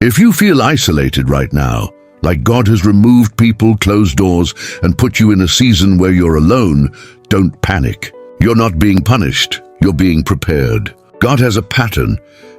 If you feel isolated right now, like God has removed people, closed doors, and put you in a season where you're alone, don't panic. You're not being punished, you're being prepared. God has a pattern.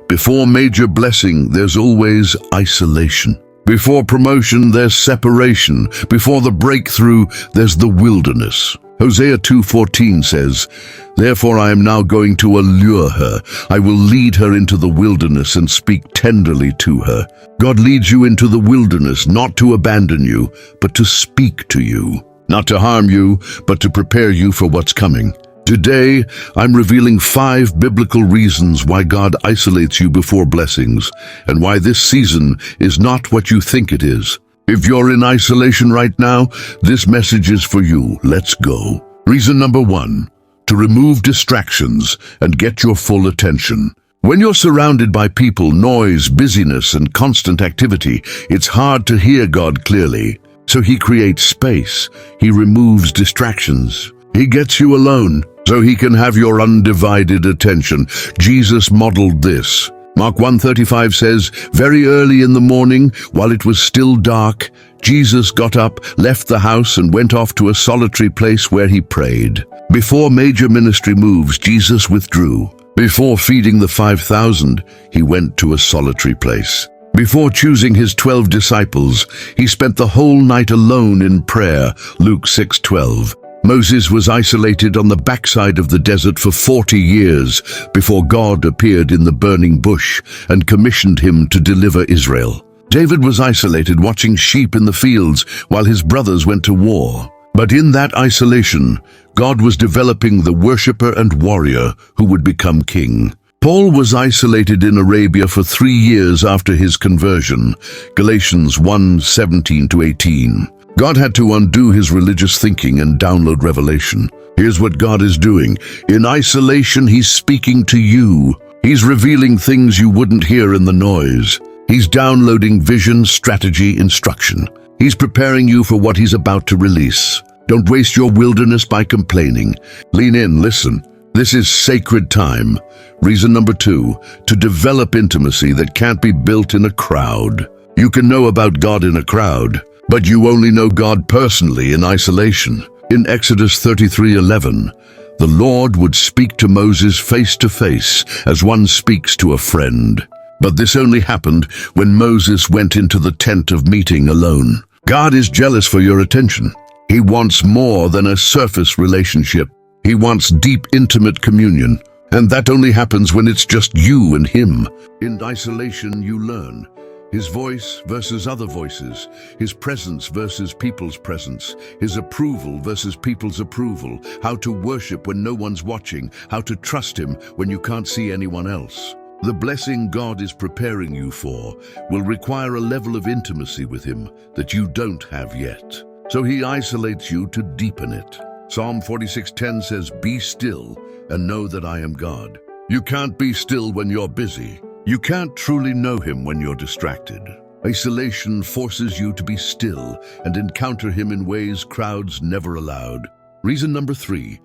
Before major blessing, there's always isolation. Before promotion, there's separation. Before the breakthrough, there's the wilderness. Hosea 2:14 says, "Therefore I am now going to allure her. I will lead her into the wilderness and speak tenderly to her." God leads you into the wilderness not to abandon you, but to speak to you. Not to harm you, but to prepare you for what's coming. Today, I'm revealing 5 biblical reasons why God isolates you before blessings, and why this season is not what you think it is. If you're in isolation right now, this message is for you. Let's go. Reason number 1, to remove distractions and get your full attention. When you're surrounded by people, noise, busyness, and constant activity, it's hard to hear God clearly. So He creates space. He removes distractions. He gets you alone so He can have your undivided attention. Jesus modeled this. Mark 1:35 says, "Very early in the morning, while it was still dark, Jesus got up, left the house, and went off to a solitary place where He prayed." Before major ministry moves, Jesus withdrew. Before feeding the 5,000, He went to a solitary place. Before choosing His 12 disciples, He spent the whole night alone in prayer. Luke 6:12. Moses was isolated on the backside of the desert for 40 years before God appeared in the burning bush and commissioned him to deliver Israel. David was isolated watching sheep in the fields while his brothers went to war. But in that isolation, God was developing the worshiper and warrior who would become king. Paul was isolated in Arabia for 3 years after his conversion. Galatians 1:17-18. God had to undo his religious thinking and download revelation. Here's what God is doing. In isolation, He's speaking to you. He's revealing things you wouldn't hear in the noise. He's downloading vision, strategy, instruction. He's preparing you for what He's about to release. Don't waste your wilderness by complaining. Lean in, listen. This is sacred time. Reason number 2, to develop intimacy that can't be built in a crowd. You can know about God in a crowd, but you only know God personally in isolation. In Exodus 33:11, the Lord would speak to Moses face to face as one speaks to a friend. But this only happened when Moses went into the tent of meeting alone. God is jealous for your attention. He wants more than a surface relationship. He wants deep, intimate communion. And that only happens when it's just you and Him. In isolation, you learn His voice versus other voices, His presence versus people's presence, His approval versus people's approval, how to worship when no one's watching, how to trust Him when you can't see anyone else. The blessing God is preparing you for will require a level of intimacy with Him that you don't have yet. So He isolates you to deepen it. Psalm 46:10 says, "Be still and know that I am God." You can't be still when you're busy. You can't truly know Him when you're distracted. Isolation forces you to be still and encounter Him in ways crowds never allowed. Reason number 3,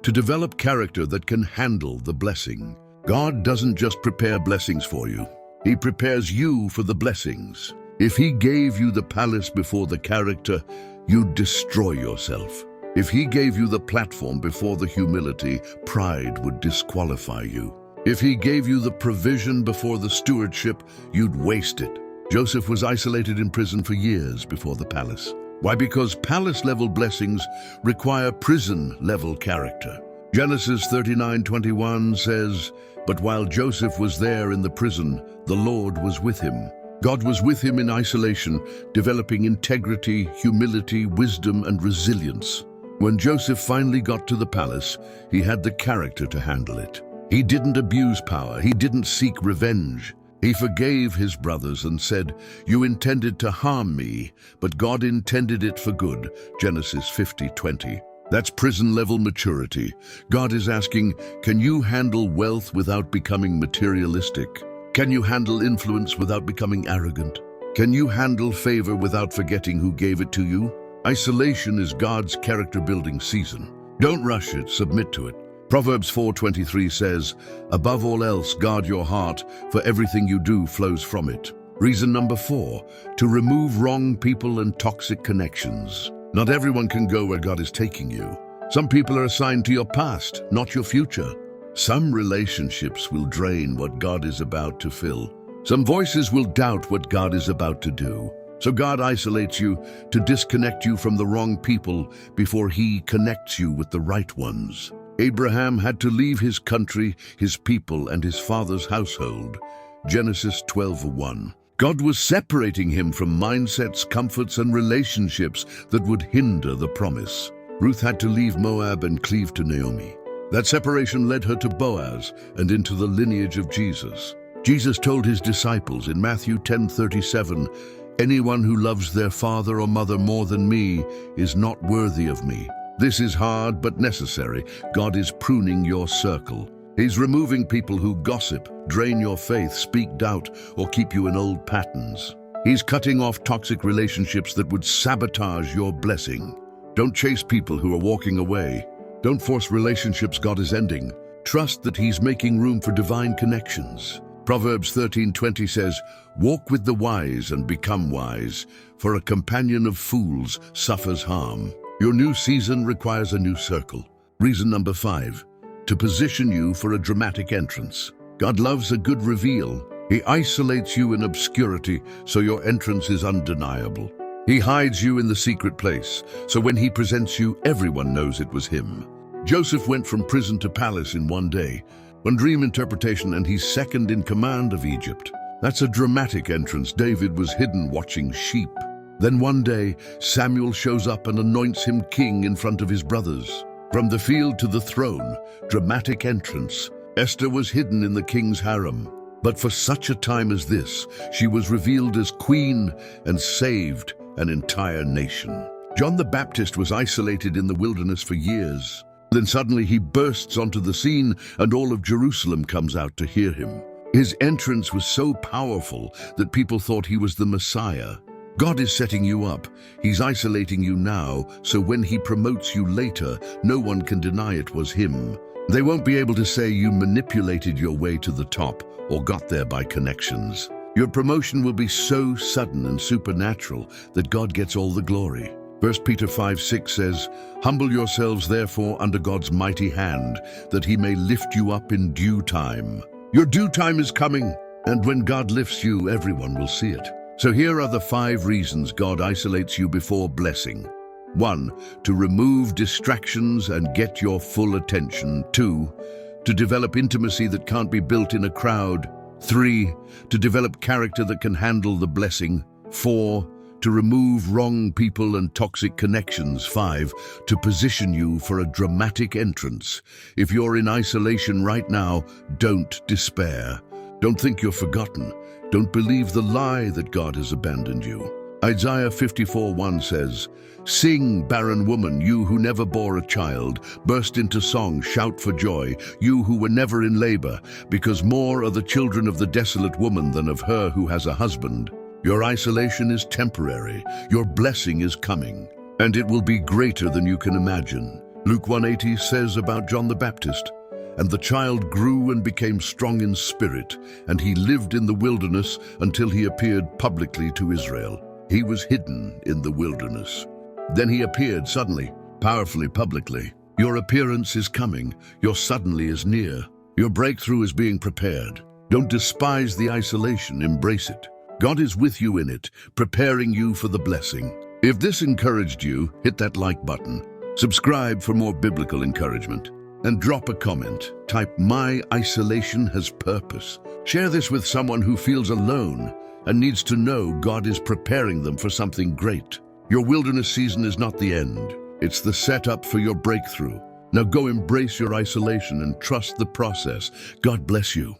to develop character that can handle the blessing. God doesn't just prepare blessings for you. He prepares you for the blessings. If He gave you the palace before the character, you'd destroy yourself. If He gave you the platform before the humility, pride would disqualify you. If He gave you the provision before the stewardship, you'd waste it. Joseph was isolated in prison for years before the palace. Why? Because palace-level blessings require prison-level character. Genesis 39:21 says, "But while Joseph was there in the prison, the Lord was with him." God was with him in isolation, developing integrity, humility, wisdom, and resilience. When Joseph finally got to the palace, he had the character to handle it. He didn't abuse power. He didn't seek revenge. He forgave his brothers and said, "You intended to harm me, but God intended it for good." Genesis 50:20. That's prison-level maturity. God is asking, can you handle wealth without becoming materialistic? Can you handle influence without becoming arrogant? Can you handle favor without forgetting who gave it to you? Isolation is God's character-building season. Don't rush it, submit to it. Proverbs 4:23 says, "Above all else, guard your heart, for everything you do flows from it." Reason number 4, to remove wrong people and toxic connections. Not everyone can go where God is taking you. Some people are assigned to your past, not your future. Some relationships will drain what God is about to fill. Some voices will doubt what God is about to do. So God isolates you to disconnect you from the wrong people before He connects you with the right ones. Abraham had to leave his country, his people, and his father's household. Genesis 12:1. God was separating him from mindsets, comforts, and relationships that would hinder the promise. Ruth had to leave Moab and cleave to Naomi. That separation led her to Boaz and into the lineage of Jesus. Jesus told his disciples in Matthew 10:37, "Anyone who loves their father or mother more than me is not worthy of me." This is hard but necessary. God is pruning your circle. He's removing people who gossip, drain your faith, speak doubt, or keep you in old patterns. He's cutting off toxic relationships that would sabotage your blessing. Don't chase people who are walking away. Don't force relationships God is ending. Trust that He's making room for divine connections. Proverbs 13:20 says, "Walk with the wise and become wise, for a companion of fools suffers harm." Your new season requires a new circle. Reason number 5, to position you for a dramatic entrance. God loves a good reveal. He isolates you in obscurity so your entrance is undeniable. He hides you in the secret place, so when He presents you, everyone knows it was Him. Joseph went from prison to palace in one day, one dream interpretation, and he's second in command of Egypt. That's a dramatic entrance. David was hidden watching sheep. Then one day, Samuel shows up and anoints him king in front of his brothers. From the field to the throne, dramatic entrance. Esther was hidden in the king's harem. But for such a time as this, she was revealed as queen and saved an entire nation. John the Baptist was isolated in the wilderness for years. Then suddenly he bursts onto the scene and all of Jerusalem comes out to hear him. His entrance was so powerful that people thought he was the Messiah. God is setting you up. He's isolating you now, so when He promotes you later, no one can deny it was Him. They won't be able to say you manipulated your way to the top or got there by connections. Your promotion will be so sudden and supernatural that God gets all the glory. 1 Peter 5:6 says, "Humble yourselves therefore under God's mighty hand, that He may lift you up in due time." Your due time is coming, and when God lifts you, everyone will see it. So here are the 5 reasons God isolates you before blessing. 1, to remove distractions and get your full attention. 2, to develop intimacy that can't be built in a crowd. 3, to develop character that can handle the blessing. 4, to remove wrong people and toxic connections. 5, to position you for a dramatic entrance. If you're in isolation right now, don't despair. Don't think you're forgotten. Don't believe the lie that God has abandoned you. Isaiah 54:1 says, "Sing, barren woman, you who never bore a child. Burst into song, shout for joy, you who were never in labor, because more are the children of the desolate woman than of her who has a husband." Your isolation is temporary. Your blessing is coming, and it will be greater than you can imagine. Luke 1:80 says about John the Baptist, "And the child grew and became strong in spirit, and he lived in the wilderness until he appeared publicly to Israel." He was hidden in the wilderness. Then he appeared suddenly, powerfully, publicly. Your appearance is coming. Your suddenly is near. Your breakthrough is being prepared. Don't despise the isolation. Embrace it. God is with you in it, preparing you for the blessing. If this encouraged you, hit that like button. Subscribe for more biblical encouragement. And drop a comment. Type, "My isolation has purpose." Share this with someone who feels alone and needs to know God is preparing them for something great. Your wilderness season is not the end. It's the setup for your breakthrough. Now go embrace your isolation and trust the process. God bless you.